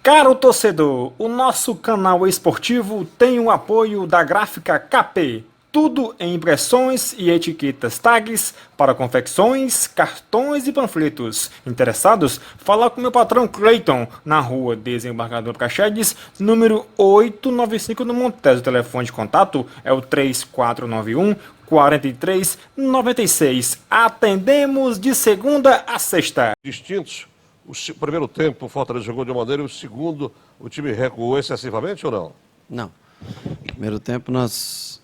Caro torcedor, o nosso canal esportivo tem o apoio da Gráfica KP. Tudo em impressões e etiquetas tags para confecções, cartões e panfletos. Interessados? Fala com meu patrão Clayton, na rua Desembargador Praxedes, número 895 no Montes. O telefone de contato é o 3491 4396. Atendemos de segunda a sexta. Distintos. O primeiro tempo, o Fortaleza jogou de uma maneira, e o segundo, o time recuou excessivamente ou não? Não. Primeiro tempo nós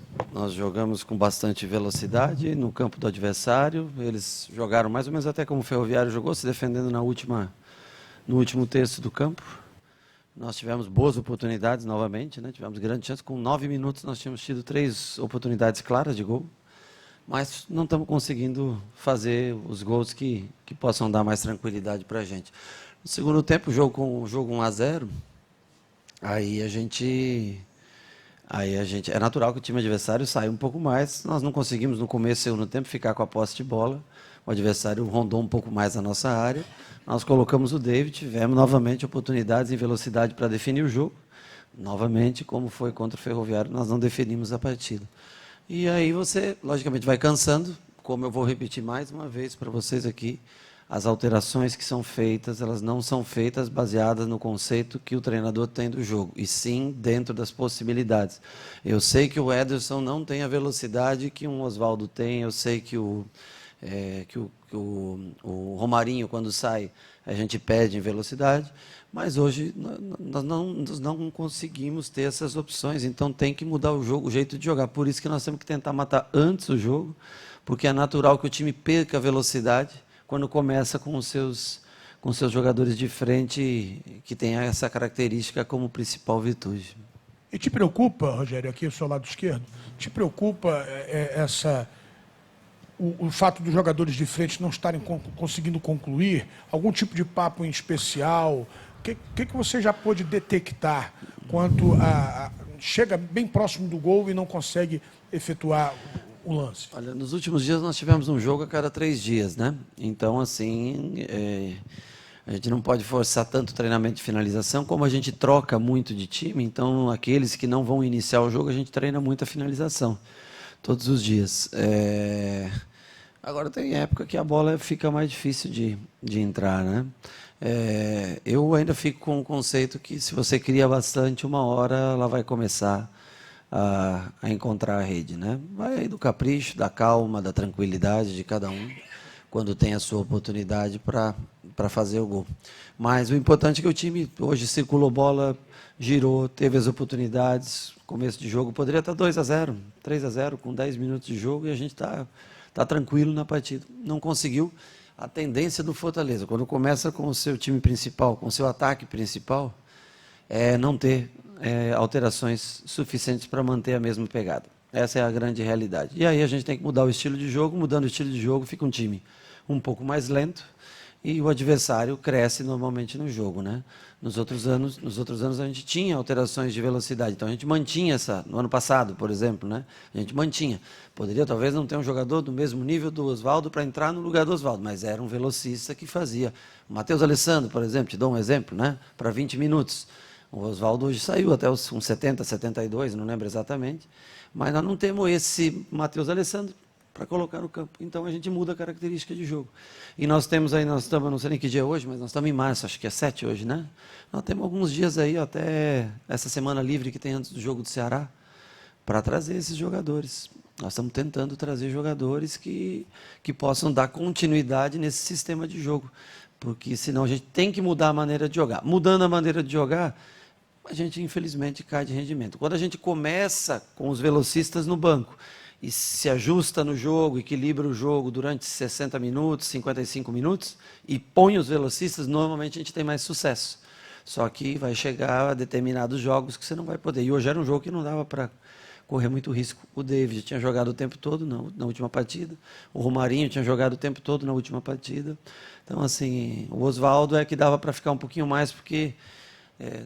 jogamos com bastante velocidade no campo do adversário. Eles jogaram mais ou menos até como o Ferroviário jogou, se defendendo no último terço do campo. Nós tivemos boas oportunidades novamente, né? Tivemos grande chance. Com 9 minutos nós tínhamos tido 3 oportunidades claras de gol. Mas não estamos conseguindo fazer os gols que possam dar mais tranquilidade para a gente. No segundo tempo, jogo 1-0, aí a gente é natural que o time adversário saia um pouco mais. Nós não conseguimos no começo do segundo tempo ficar com a posse de bola. O adversário rondou um pouco mais a nossa área. Nós colocamos o David, tivemos novamente oportunidades em velocidade para definir o jogo. Novamente, como foi contra o Ferroviário, nós não definimos a partida. E aí você, logicamente, vai cansando, como eu vou repetir mais uma vez para vocês aqui, as alterações que são feitas, elas não são feitas baseadas no conceito que o treinador tem do jogo, e sim dentro das possibilidades. Eu sei que o Ederson não tem a velocidade que um Oswaldo tem, eu sei que o Romarinho, quando sai, a gente pede em velocidade, mas hoje nós não conseguimos ter essas opções, então tem que mudar o jogo, o jeito de jogar. Por isso que nós temos que tentar matar antes o jogo, porque é natural que o time perca a velocidade quando começa com os seus jogadores de frente, que tem essa característica como principal virtude. E te preocupa, Rogério, aqui ao seu lado esquerdo, te preocupa o fato dos jogadores de frente não estarem conseguindo concluir? Algum tipo de papo em especial? O que você já pôde detectar quanto chega bem próximo do gol e não consegue efetuar o lance? Olha, nos últimos dias nós tivemos um jogo a cada 3 dias, né? Então, assim, a gente não pode forçar tanto o treinamento de finalização, como a gente troca muito de time, então aqueles que não vão iniciar o jogo, a gente treina muito a finalização, todos os dias. Agora tem época que a bola fica mais difícil de entrar, né? Eu ainda fico com o conceito que se você cria bastante, uma hora ela vai começar a encontrar a rede, né? Vai do capricho, da calma, da tranquilidade de cada um, quando tem a sua oportunidade para fazer o gol. Mas o importante é que o time hoje circulou bola, girou, teve as oportunidades, começo de jogo poderia estar 2-0, 3-0 com 10 minutos de jogo e a gente está tranquilo na partida. Não conseguiu. A tendência do Fortaleza, quando começa com o seu time principal, com o seu ataque principal, é não ter alterações suficientes para manter a mesma pegada. Essa é a grande realidade. E aí a gente tem que mudar o estilo de jogo. Mudando o estilo de jogo, fica um time um pouco mais lento e o adversário cresce normalmente no jogo, né? Nos outros anos a gente tinha alterações de velocidade, então a gente mantinha essa, no ano passado, por exemplo, né? A gente mantinha. Poderia talvez não ter um jogador do mesmo nível do Oswaldo para entrar no lugar do Oswaldo, mas era um velocista que fazia. O Matheus Alessandro, por exemplo, te dou um exemplo, né? Para 20 minutos. O Oswaldo hoje saiu até uns 70, 72, não lembro exatamente, mas nós não temos esse Matheus Alessandro para colocar no campo. Então a gente muda a característica de jogo. E nós temos aí, nós estamos, não sei nem que dia é hoje, mas nós estamos em março, acho que é 7 hoje, né? Nós temos alguns dias aí, até essa semana livre que tem antes do jogo do Ceará, para trazer esses jogadores. Nós estamos tentando trazer jogadores que possam dar continuidade nesse sistema de jogo. Porque senão a gente tem que mudar a maneira de jogar. Mudando a maneira de jogar, a gente infelizmente cai de rendimento. Quando a gente começa com os velocistas no banco e se ajusta no jogo, equilibra o jogo durante 60 minutos, 55 minutos e põe os velocistas, normalmente a gente tem mais sucesso. Só que vai chegar a determinados jogos que você não vai poder. E hoje era um jogo que não dava para correr muito risco. O David tinha jogado o tempo todo na última partida, o Romarinho tinha jogado o tempo todo na última partida. Então, assim, o Oswaldo é que dava para ficar um pouquinho mais, porque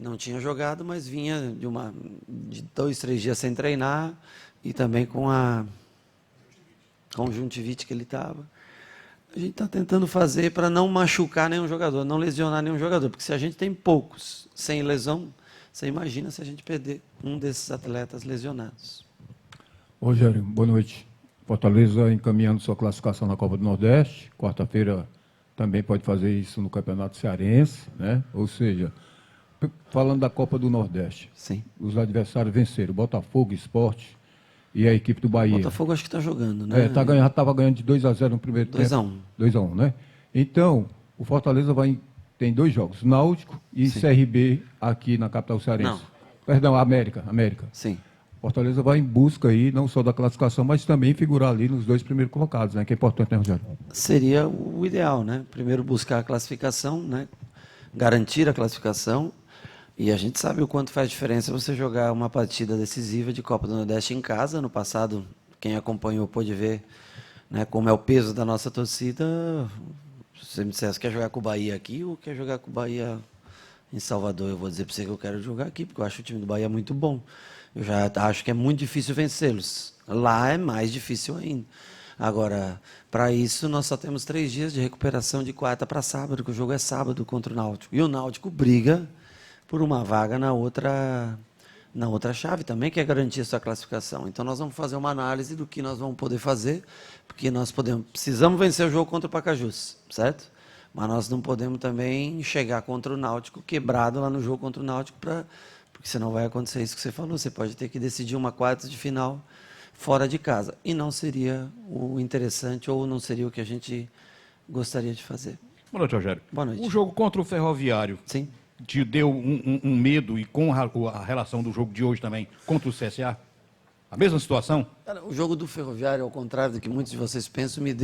não tinha jogado, mas vinha de 2, 3 dias sem treinar, e também com a conjuntivite que ele estava. A gente está tentando fazer para não machucar nenhum jogador, não lesionar nenhum jogador, porque se a gente tem poucos sem lesão, você imagina se a gente perder um desses atletas lesionados. Rogério, boa noite. Fortaleza encaminhando sua classificação na Copa do Nordeste. Quarta-feira também pode fazer isso no Campeonato Cearense, né? Ou seja, falando da Copa do Nordeste, Sim. os adversários venceram Botafogo, Sport e a equipe do Bahia. Botafogo acho que está jogando, né? Já estava ganhando de 2-0 no primeiro tempo. 2-1. 2-1, né? Então, o Fortaleza tem 2 jogos, Náutico e CRB aqui na capital cearense. Não. Perdão, América. Sim. Fortaleza vai em busca aí, não só da classificação, mas também figurar ali nos 2 primeiros colocados, né? Que é importante, né, Rogério? Seria o ideal, né? Primeiro buscar a classificação, né? Garantir a classificação. E a gente sabe o quanto faz diferença você jogar uma partida decisiva de Copa do Nordeste em casa. No passado, quem acompanhou pôde ver, né, como é o peso da nossa torcida. Se você me dissesse, quer jogar com o Bahia aqui ou quer jogar com o Bahia em Salvador? Eu vou dizer para você que eu quero jogar aqui, porque eu acho o time do Bahia muito bom. Eu já acho que é muito difícil vencê-los. Lá é mais difícil ainda. Agora, para isso, nós só temos 3 dias de recuperação de quarta para sábado, que o jogo é sábado contra o Náutico. E o Náutico briga por uma vaga na outra chave também, que é garantir a sua classificação. Então, nós vamos fazer uma análise do que nós vamos poder fazer, porque nós precisamos vencer o jogo contra o Pacajus, certo? Mas nós não podemos também chegar contra o Náutico quebrado lá no jogo contra o Náutico, porque senão vai acontecer isso que você falou. Você pode ter que decidir uma quarta de final fora de casa. E não seria o interessante ou não seria o que a gente gostaria de fazer. Boa noite, Rogério. Boa noite. O jogo contra o Ferroviário Sim. te deu um medo, e com a relação do jogo de hoje também contra o CSA? A mesma situação? Cara, o jogo do Ferroviário, ao contrário do que muitos de vocês pensam, me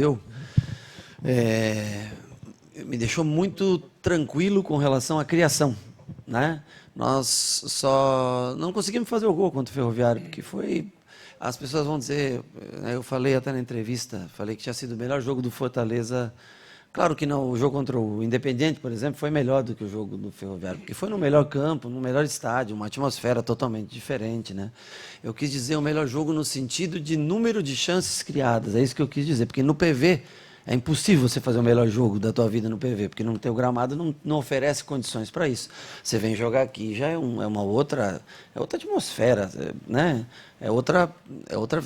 deixou muito tranquilo com relação à criação, né? Nós só não conseguimos fazer o gol contra o Ferroviário, porque as pessoas vão dizer, eu falei até na entrevista, falei que tinha sido o melhor jogo do Fortaleza. Claro que não, o jogo contra o Independiente, por exemplo, foi melhor do que o jogo do Ferroviário, porque foi no melhor campo, no melhor estádio, uma atmosfera totalmente diferente, né? Eu quis dizer o melhor jogo no sentido de número de chances criadas, é isso que eu quis dizer, porque no PV é impossível você fazer o melhor jogo da tua vida no PV, porque o gramado não oferece condições para isso. Você vem jogar aqui, já é uma outra atmosfera, né?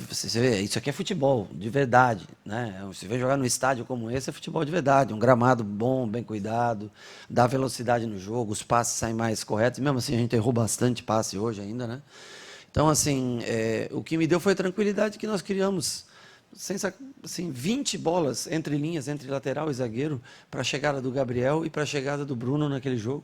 Você vê, isso aqui é futebol, de verdade, né? Você vem jogar num estádio como esse, é futebol de verdade, um gramado bom, bem cuidado, dá velocidade no jogo, os passes saem mais corretos, mesmo assim a gente errou bastante passe hoje ainda, né? Então, assim, o que me deu foi a tranquilidade que nós criamos, assim, 20 bolas entre linhas, entre lateral e zagueiro, para a chegada do Gabriel e para a chegada do Bruno naquele jogo.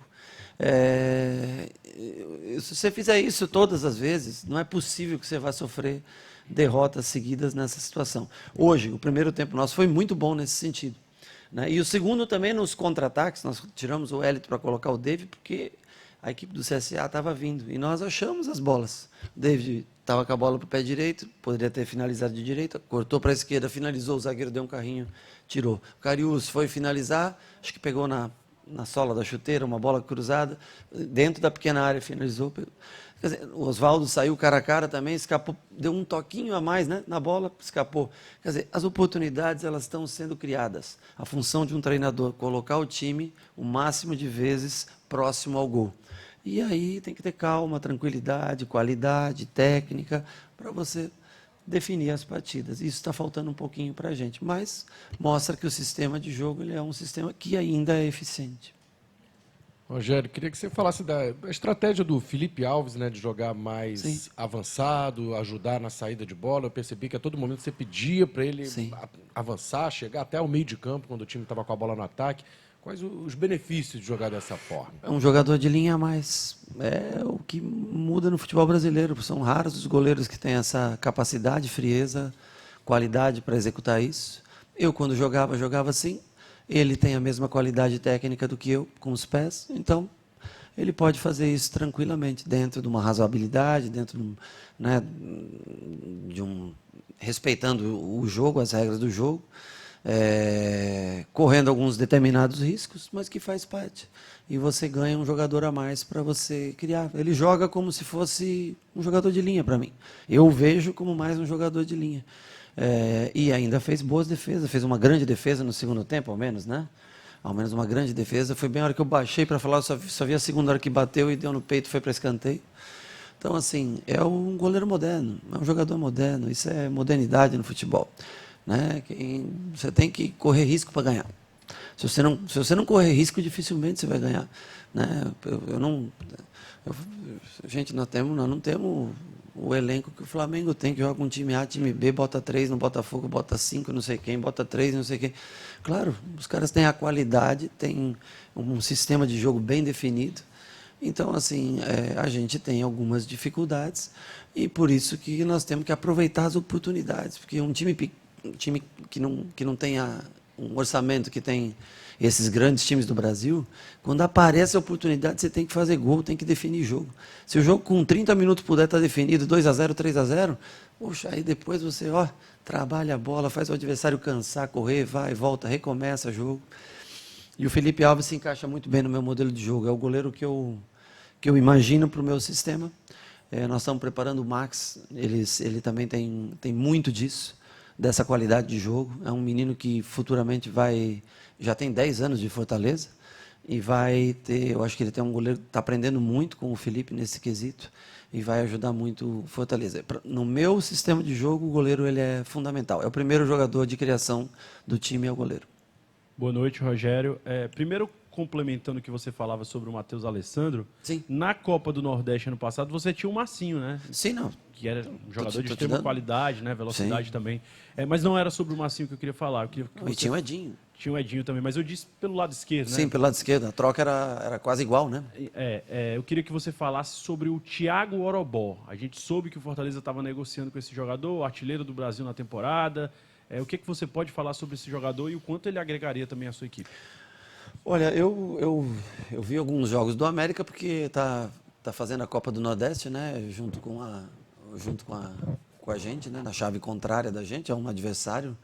Se você fizer isso todas as vezes, não é possível que você vá sofrer derrotas seguidas nessa situação. Hoje, o primeiro tempo nosso foi muito bom nesse sentido, né? E o segundo também nos contra-ataques, nós tiramos o Elito para colocar o David, porque a equipe do CSA estava vindo, e nós achamos as bolas. O David estava com a bola para o pé direito, poderia ter finalizado de direita, cortou para a esquerda, finalizou, o zagueiro deu um carrinho, tirou. O Cariús foi finalizar, acho que pegou na sola da chuteira, uma bola cruzada, dentro da pequena área, finalizou. Quer dizer, o Oswaldo saiu cara a cara também, escapou, deu um toquinho a mais, né, na bola, escapou. Quer dizer, as oportunidades, elas estão sendo criadas. A função de um treinador, colocar o time o máximo de vezes próximo ao gol. E aí tem que ter calma, tranquilidade, qualidade, técnica, para você definir as partidas. Isso está faltando um pouquinho para a gente, mas mostra que o sistema de jogo ele é um sistema que ainda é eficiente. Rogério, queria que você falasse da estratégia do Felipe Alves, né, de jogar mais Sim. avançado, ajudar na saída de bola. Eu percebi que a todo momento você pedia para ele Sim. avançar, chegar até o meio de campo, quando o time estava com a bola no ataque. Quais os benefícios de jogar dessa forma? É um jogador de linha a mais. É o que muda no futebol brasileiro. São raros os goleiros que têm essa capacidade, frieza, qualidade para executar isso. Eu, quando jogava assim. Ele tem a mesma qualidade técnica do que eu, com os pés. Então, ele pode fazer isso tranquilamente, dentro de uma razoabilidade, dentro de respeitando o jogo, as regras do jogo. Correndo alguns determinados riscos, mas que faz parte. E você ganha um jogador a mais para você criar. Ele joga como se fosse um jogador de linha para mim. Eu o vejo como mais um jogador de linha. E ainda fez boas defesas, fez uma grande defesa no segundo tempo, ao menos, né? Ao menos uma grande defesa. Foi bem a hora que eu baixei para falar, só vi a segunda hora que bateu e deu no peito, foi para escanteio. Então, assim, é um goleiro moderno, é um jogador moderno, isso é modernidade no futebol, né? Você tem que correr risco para ganhar. Se você não correr risco, dificilmente você vai ganhar, né? Gente, nós não temos o elenco que o Flamengo tem, que joga com time A, time B, bota 3 no Botafogo, bota 5, não sei quem, bota 3, não sei quem. Claro, os caras têm a qualidade, têm um sistema de jogo bem definido. Então, assim, a gente tem algumas dificuldades e por isso que nós temos que aproveitar as oportunidades, porque um time que não tenha um orçamento que tem esses grandes times do Brasil, quando aparece a oportunidade, você tem que fazer gol, tem que definir jogo. Se o jogo com 30 minutos puder estar definido, 2-0, 3-0, poxa, aí depois você trabalha a bola, faz o adversário cansar, correr, vai, volta, recomeça o jogo. E o Felipe Alves se encaixa muito bem no meu modelo de jogo. É o goleiro que eu imagino para o meu sistema. Nós estamos preparando o Max, ele também tem muito disso, dessa qualidade de jogo. É um menino que futuramente já tem 10 anos de Fortaleza e vai ter, eu acho que ele tem um goleiro que está aprendendo muito com o Felipe nesse quesito e vai ajudar muito o Fortaleza. No meu sistema de jogo, o goleiro ele é fundamental. É o primeiro jogador de criação do time, é o goleiro. Boa noite, Rogério. Primeiro, complementando o que você falava sobre o Matheus Alessandro, Sim. Na Copa do Nordeste ano passado você tinha o Marcinho, né? Sim, não. Que era um jogador de te extrema dando. qualidade, né? Velocidade Sim. também. Mas não era sobre o Marcinho que eu queria falar. E tinha o Edinho. Tinha o Edinho também, mas eu disse pelo lado esquerdo, né? Sim, pelo lado esquerdo. A troca era quase igual, né? Eu queria que você falasse sobre o Thiago Orobó. A gente soube que o Fortaleza estava negociando com esse jogador, o artilheiro do Brasil na temporada. O que você pode falar sobre esse jogador e o quanto ele agregaria também à sua equipe? Olha, eu vi alguns jogos do América porque tá fazendo a Copa do Nordeste, né? Junto com a gente, né? Na chave contrária da gente, é um adversário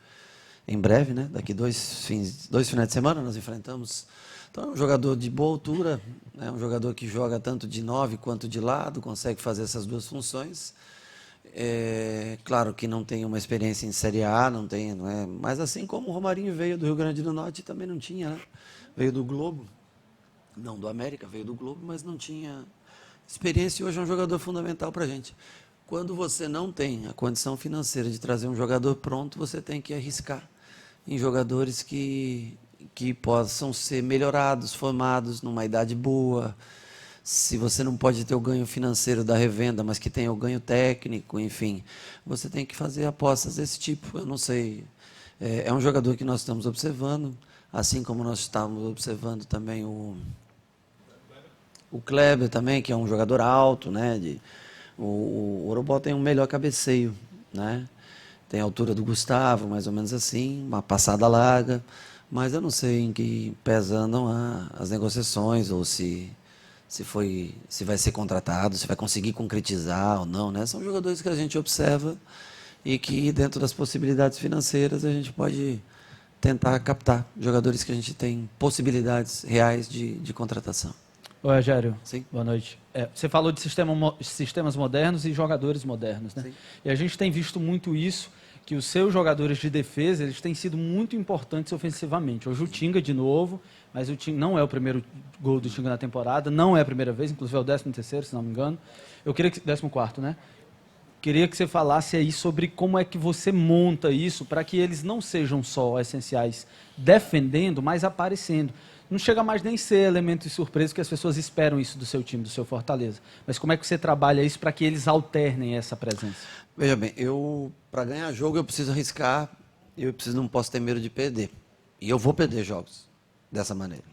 em breve, né? Daqui 2 finais de semana nós enfrentamos. Então é um jogador de boa altura, é um jogador que joga tanto de 9 quanto de lado, consegue fazer essas duas funções. Claro que não tem uma experiência em Série A, não é? Mas assim como o Romarinho veio do Rio Grande do Norte, também não tinha, né? Veio do Globo, não do América, veio do Globo, mas não tinha experiência e hoje é um jogador fundamental para a gente. Quando você não tem a condição financeira de trazer um jogador pronto, você tem que arriscar em jogadores que possam ser melhorados, formados numa idade boa. Se você não pode ter o ganho financeiro da revenda, mas que tenha o ganho técnico, enfim, você tem que fazer apostas desse tipo. Eu não sei, é um jogador que nós estamos observando, assim como nós estávamos observando também o Kleber também, que é um jogador alto, né? O Orobó tem um melhor cabeceio, né? Tem a altura do Gustavo, mais ou menos assim, uma passada larga, mas eu não sei em que pés andam as negociações ou se vai ser contratado, se vai conseguir concretizar ou não, né? São jogadores que a gente observa e que dentro das possibilidades financeiras a gente pode tentar captar jogadores que a gente tem possibilidades reais de contratação. Oi, Rogério. Sim. Boa noite. Você falou de sistemas modernos e jogadores modernos, né? Sim. E a gente tem visto muito isso, que os seus jogadores de defesa, eles têm sido muito importantes ofensivamente. Hoje o Tinga, de novo, mas o Tinga não é o primeiro gol do Tinga na temporada, não é a primeira vez, inclusive é o 13º, se não me engano. Eu queria que 14º, né? Queria que você falasse aí sobre como é que você monta isso para que eles não sejam só essenciais defendendo, mas aparecendo. Não chega mais nem ser elemento de surpresa, que as pessoas esperam isso do seu time, do seu Fortaleza. Mas como é que você trabalha isso para que eles alternem essa presença? Veja bem, para ganhar jogo eu preciso arriscar, não posso ter medo de perder. E eu vou perder jogos dessa maneira.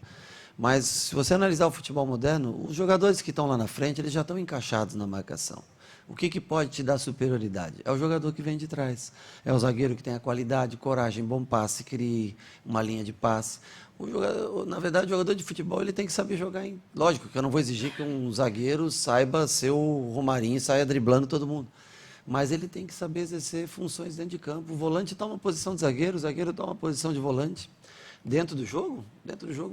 Mas se você analisar o futebol moderno, os jogadores que estão lá na frente, eles já estão encaixados na marcação. O que pode te dar superioridade? É o jogador que vem de trás. É o zagueiro que tem a qualidade, coragem, bom passe, cria uma linha de passe. Na verdade, o jogador de futebol ele tem que saber jogar em... Lógico que eu não vou exigir que um zagueiro saiba ser o Romarinho e saia driblando todo mundo. Mas ele tem que saber exercer funções dentro de campo. O volante toma uma posição de zagueiro, o zagueiro toma uma posição de volante. Dentro do jogo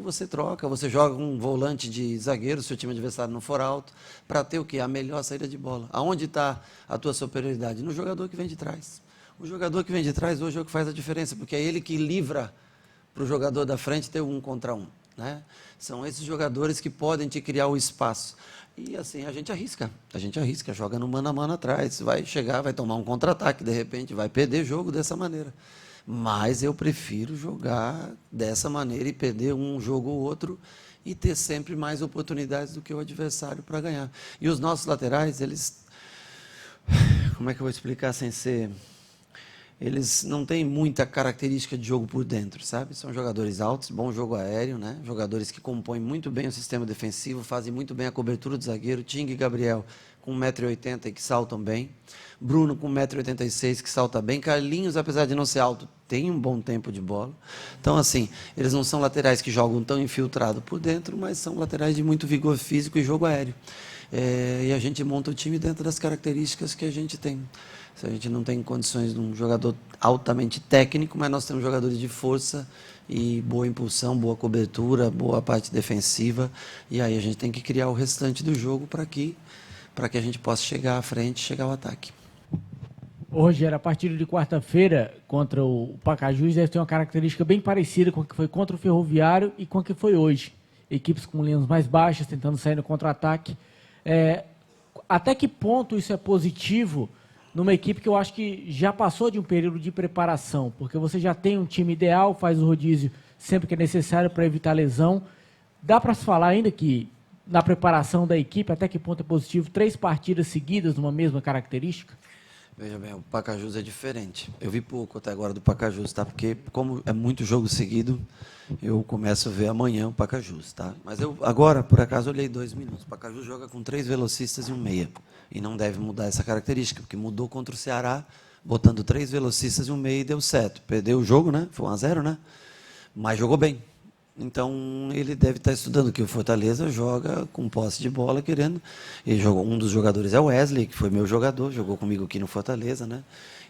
você troca, você joga um volante de zagueiro, se o time adversário não for alto, para ter o quê? A melhor saída de bola. Aonde está a tua superioridade? No jogador que vem de trás. O jogador que vem de trás hoje é o que faz a diferença, porque é ele que livra para o jogador da frente ter 1 contra 1. Né? São esses jogadores que podem te criar o espaço. E assim, a gente arrisca, joga no mano a mano atrás, vai chegar, vai tomar um contra-ataque, de repente vai perder jogo dessa maneira. Mas eu prefiro jogar dessa maneira e perder um jogo ou outro e ter sempre mais oportunidades do que o adversário para ganhar. E os nossos laterais, eles... Como é que eu vou explicar sem ser... Eles não têm muita característica de jogo por dentro, sabe? São jogadores altos, bom jogo aéreo, né? Jogadores que compõem muito bem o sistema defensivo, fazem muito bem a cobertura do zagueiro. Ting e Gabriel com 1,80 m e que saltam bem. Bruno com 1,86 m que salta bem. Carlinhos, apesar de não ser alto, tem um bom tempo de bola. Então, assim, eles não são laterais que jogam tão infiltrado por dentro, mas são laterais de muito vigor físico e jogo aéreo. E a gente monta o time dentro das características que a gente tem. Se a gente não tem condições de um jogador altamente técnico, mas nós temos jogadores de força e boa impulsão, boa cobertura, boa parte defensiva. E aí a gente tem que criar o restante do jogo para que a gente possa chegar à frente, chegar ao ataque. Ô, Rogério, a partida de quarta-feira contra o Pacajus deve ter uma característica bem parecida com a que foi contra o Ferroviário e com a que foi hoje. Equipes com linhas mais baixas, tentando sair no contra-ataque. Até que ponto isso é positivo numa equipe que eu acho que já passou de um período de preparação? Porque você já tem um time ideal, faz o rodízio sempre que é necessário para evitar lesão. Dá para se falar ainda que na preparação da equipe, até que ponto é positivo 3 partidas seguidas numa mesma característica? Veja bem, o Pacajus é diferente. Eu vi pouco até agora do Pacajus, tá? Porque como é muito jogo seguido, eu começo a ver amanhã o Pacajus, tá? Mas eu agora, por acaso, olhei 2 minutos. O Pacajus joga com 3 velocistas e um meia. E não deve mudar essa característica, porque mudou contra o Ceará, botando 3 velocistas e um meia e deu certo. Perdeu o jogo, né? Foi 1-0, né? Mas jogou bem. Então, ele deve estar estudando que o Fortaleza joga com posse de bola, querendo. Ele jogou, um dos jogadores é o Wesley, que foi meu jogador, jogou comigo aqui no Fortaleza, né?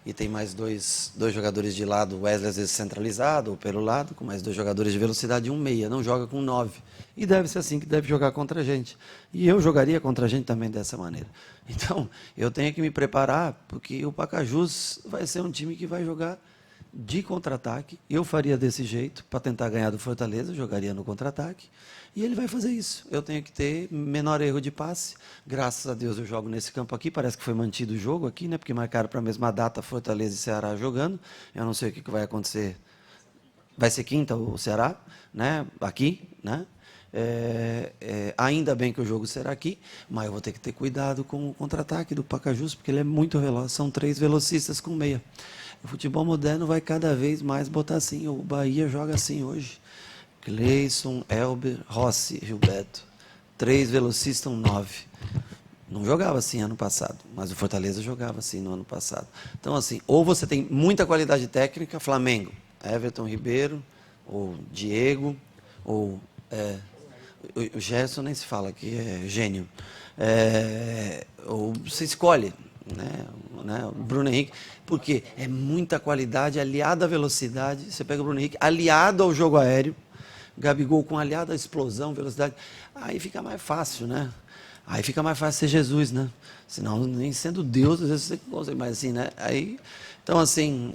E tem mais dois jogadores de lado, o Wesley às vezes centralizado ou pelo lado, com mais 2 jogadores de velocidade e um meia, não joga com 9. E deve ser assim que deve jogar contra a gente. E eu jogaria contra a gente também dessa maneira. Então, eu tenho que me preparar, porque o Pacajus vai ser um time que vai jogar de contra-ataque. Eu faria desse jeito para tentar ganhar do Fortaleza, jogaria no contra-ataque. E ele vai fazer isso. Eu tenho que ter menor erro de passe. Graças a Deus eu jogo nesse campo aqui. Parece que foi mantido o jogo aqui, né? Porque marcaram para a mesma data Fortaleza e Ceará jogando. Eu não sei o que vai acontecer. Vai ser quinta o Ceará, né? Aqui, né? Ainda bem que o jogo será aqui, mas eu vou ter que ter cuidado com o contra-ataque do Pacajus, porque ele é muito veloz. São 3 velocistas com meia. O futebol moderno vai cada vez mais botar assim. O Bahia joga assim hoje. Cleison, Elber, Rossi, Gilberto. 3 velocistas, 9. Não jogava assim ano passado, mas o Fortaleza jogava assim no ano passado. Então, assim, ou você tem muita qualidade técnica, Flamengo, Everton Ribeiro, ou Diego, ou o Gerson nem se fala, que é gênio. Ou você escolhe, né, o Bruno Henrique, porque é muita qualidade aliada à velocidade. Você pega o Bruno Henrique aliado ao jogo aéreo, Gabigol com aliado à explosão, velocidade, aí fica mais fácil, né? Aí fica mais fácil ser Jesus, né? Senão, nem sendo Deus, às vezes você consegue, mas assim, né? Aí, então, assim,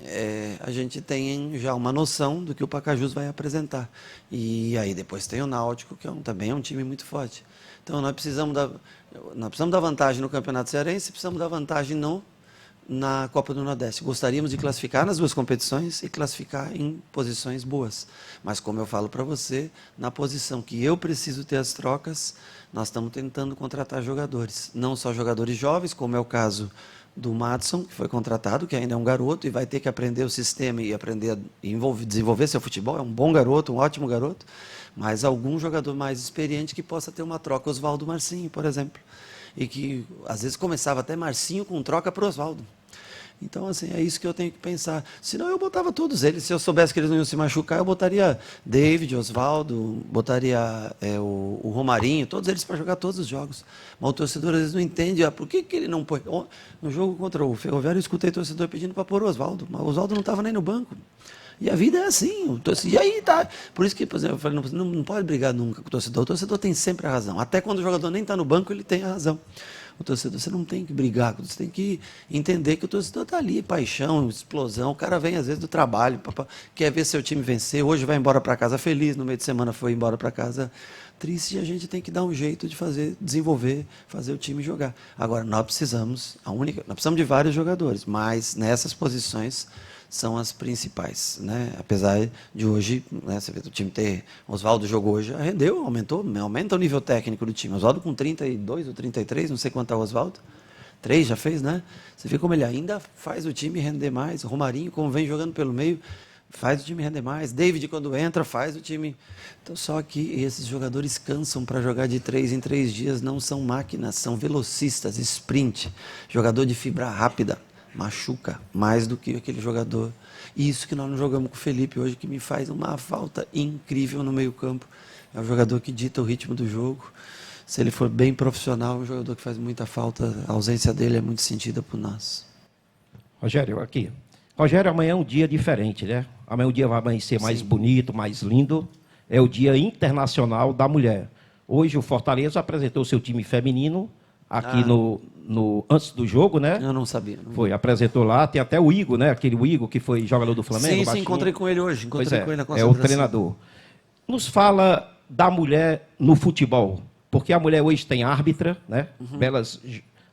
a gente tem já uma noção do que o Pacajus vai apresentar. E aí depois tem o Náutico, que também é um time muito forte. Então, nós precisamos da vantagem no Campeonato Cearense, precisamos da vantagem na Copa do Nordeste. Gostaríamos de classificar nas 2 competições e classificar em posições boas. Mas, como eu falo para você, na posição que eu preciso ter as trocas, nós estamos tentando contratar jogadores. Não só jogadores jovens, como é o caso do Madison, que foi contratado, que ainda é um garoto e vai ter que aprender o sistema e aprender a desenvolver seu futebol. É um bom garoto, um ótimo garoto, mas algum jogador mais experiente que possa ter uma troca. Oswaldo Marcinho, por exemplo. E que, às vezes, começava até Marcinho com troca para o Oswaldo. Então, assim, é isso que eu tenho que pensar. Senão, eu botava todos eles. Se eu soubesse que eles não iam se machucar, eu botaria David, Oswaldo, botaria o Romarinho, todos eles para jogar todos os jogos. Mas o torcedor, às vezes, não entende por que ele não põe. No jogo contra o Ferroviário, eu escutei o torcedor pedindo para pôr o Oswaldo, mas o Oswaldo não estava nem no banco. E a vida é assim. E aí tá. Por isso que, por exemplo, eu falei, não pode brigar nunca com o torcedor. O torcedor tem sempre a razão. Até quando o jogador nem está no banco, ele tem a razão. o torcedor, você não tem que brigar, você tem que entender que o torcedor está ali, paixão, explosão. O cara vem às vezes do trabalho, quer ver seu time vencer, hoje vai embora para casa feliz, no meio de semana foi embora para casa triste, e a gente tem que dar um jeito de desenvolver, fazer o time jogar. Agora, nós precisamos de vários jogadores, mas nessas posições são as principais, né? Apesar de hoje, né, você vê o time ter... Oswaldo jogou hoje, rendeu, aumenta o nível técnico do time. Oswaldo com 32 ou 33, não sei quanto é o Oswaldo. 3 já fez, né? Você vê como ele ainda faz o time render mais. Romarinho, como vem jogando pelo meio, faz o time render mais. David, quando entra, faz o time... Então, só que esses jogadores cansam para jogar de 3 em 3 dias, não são máquinas, são velocistas, sprint, jogador de fibra rápida. Machuca mais do que aquele jogador. E isso que nós não jogamos com o Felipe hoje, que me faz uma falta incrível no meio-campo. É um jogador que dita o ritmo do jogo. Se ele for bem profissional, é um jogador que faz muita falta. A ausência dele é muito sentida por nós. Rogério, aqui. Rogério, amanhã é um dia diferente, né? Amanhã o dia vai amanhecer mais bonito, mais lindo. É o Dia Internacional da Mulher. Hoje o Fortaleza apresentou seu time feminino aqui antes do jogo, né? Eu não sabia. Foi, apresentou lá, tem até o Igor, né? Aquele Igor que foi jogador do Flamengo. Sim, encontrei com ele hoje. Com ele na concentração. É o treinador. Nos fala da mulher no futebol, porque a mulher hoje tem árbitra, né? Belas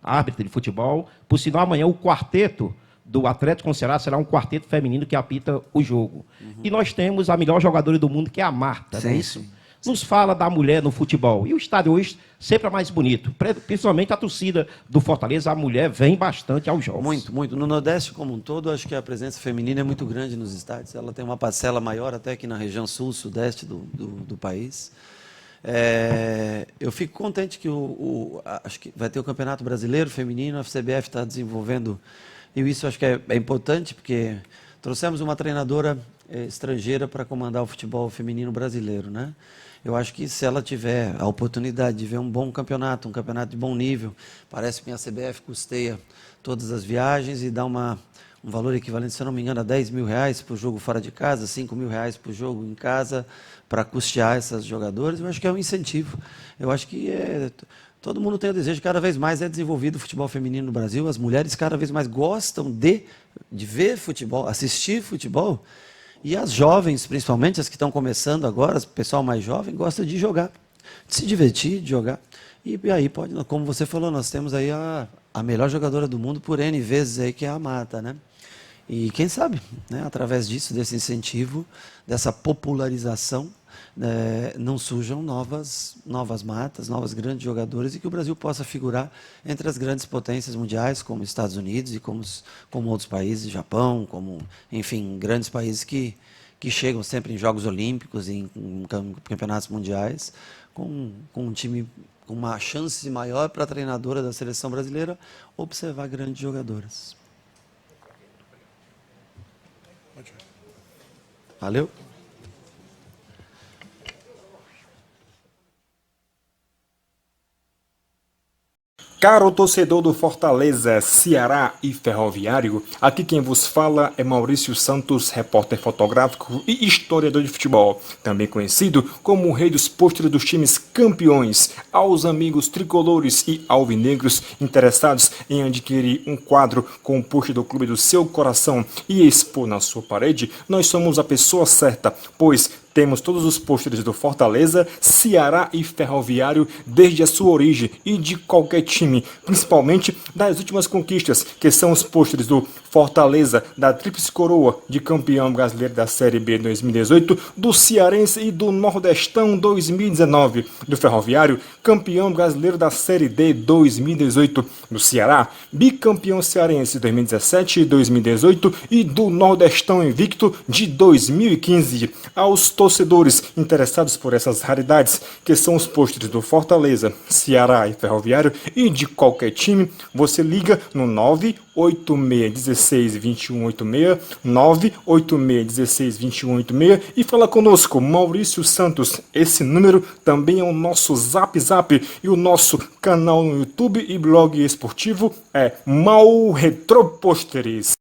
árbitras de futebol. Por sinal, amanhã o quarteto do Atlético Ceará será um quarteto feminino que apita o jogo. E nós temos a melhor jogadora do mundo, que é a Marta, não é isso? Nos fala da mulher no futebol. E o estádio hoje sempre é mais bonito. Principalmente a torcida do Fortaleza, a mulher vem bastante aos jogos. Muito, muito. No Nordeste como um todo, acho que a presença feminina é muito grande nos estádios. Ela tem uma parcela maior até aqui na região sul, sudeste do país. Eu fico contente que acho que vai ter o Campeonato Brasileiro Feminino, a CBF está desenvolvendo, e isso acho que é importante, porque trouxemos uma treinadora estrangeira para comandar o futebol feminino brasileiro, né? Eu acho que se ela tiver a oportunidade de ver um bom campeonato, um campeonato de bom nível, parece que a CBF custeia todas as viagens e dá um valor equivalente, se eu não me engano, a R$10 mil para o jogo fora de casa, R$5 mil para o jogo em casa, para custear essas jogadoras. Eu acho que é um incentivo. Eu acho que todo mundo tem o desejo, cada vez mais é desenvolvido o futebol feminino no Brasil, as mulheres cada vez mais gostam de ver futebol, assistir futebol. E as jovens, principalmente as que estão começando agora, o pessoal mais jovem, gosta de jogar, de se divertir, de jogar. E aí, como você falou, nós temos aí a melhor jogadora do mundo por N vezes aí, que é a Marta, né? E quem sabe, né, através disso, desse incentivo, dessa popularização, não surjam novas Martas, novas grandes jogadoras, e que o Brasil possa figurar entre as grandes potências mundiais, como Estados Unidos e como outros países, Japão, enfim, grandes países que chegam sempre em Jogos Olímpicos e em campeonatos mundiais, com um time com uma chance maior para a treinadora da seleção brasileira observar grandes jogadoras. Valeu? Caro torcedor do Fortaleza, Ceará e Ferroviário, aqui quem vos fala é Maurício Santos, repórter fotográfico e historiador de futebol, também conhecido como o rei dos pôsteres dos times campeões. Aos amigos tricolores e alvinegros interessados em adquirir um quadro com o pôster do clube do seu coração e expor na sua parede, nós somos a pessoa certa, pois temos todos os pôsteres do Fortaleza, Ceará e Ferroviário desde a sua origem e de qualquer time, principalmente das últimas conquistas, que são os pôsteres do Fortaleza, da Tríplice Coroa de campeão brasileiro da Série B 2018, do Cearense e do Nordestão 2019, do Ferroviário, campeão brasileiro da Série D 2018, do Ceará, bicampeão cearense 2017 e 2018 e do Nordestão invicto de 2015. Aos torcedores interessados por essas raridades, que são os pôsteres do Fortaleza, Ceará e Ferroviário e de qualquer time, você liga no 986162186, 986162186 e fala conosco, Maurício Santos. Esse número também é o nosso Zap e o nosso canal no YouTube e blog esportivo é Mau Retropôsteres.